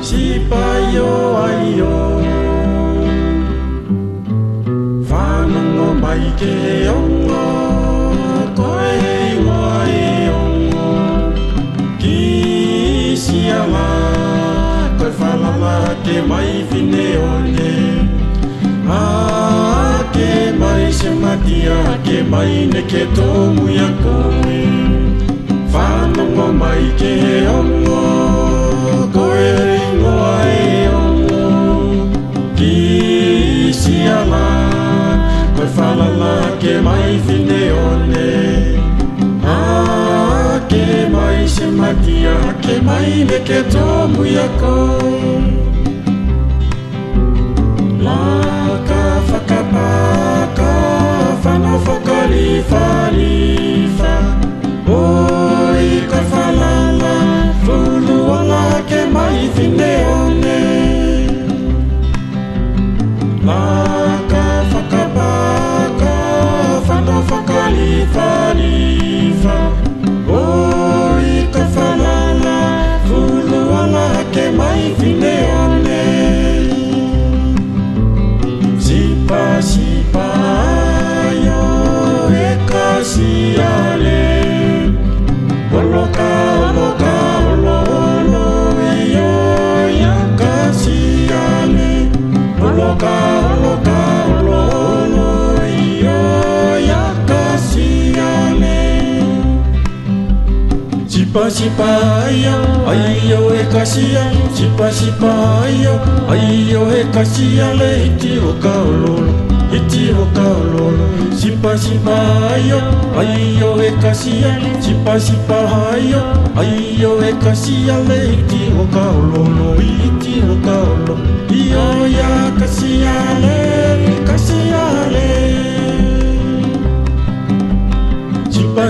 sipa yo ai yo whanongo mai ke ongo koe ngoai ongo ki siala koe whalala ke mai whine one ke mai se matia ke mai ne ke tōmu ia koe whanongo mai ke ongo koe ngoai ongo ki siala koe whalala ke mai whine one ke mai se matia ke mai ne ke tōmu ia koe laka whakapaka whana whakalifa oi ka whalala whuluala ke mai whine one laka whakapaka whana whakalifa oi ka whalala whuluala ke mai whine one sipa yo e kasiale oloka olo yo ya kasiale oloka olo yo ya kasiale sipa yo ayo e kasiale sipa yo e kasiale iti o kaololo sipa yo ayo e kasiale sipa yo ayo e kasiale iti o kaololo iyo ya kasiale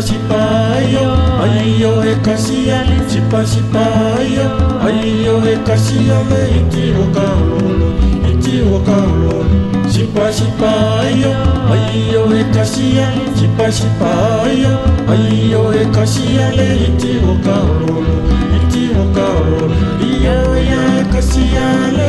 sipa yo ayo e kasiale sipa yo ayo e kasiale iti o kaololo sipa yo ayo e kasiale sipa yo ayo e kasiale iti o kaololo iyo ya kasiale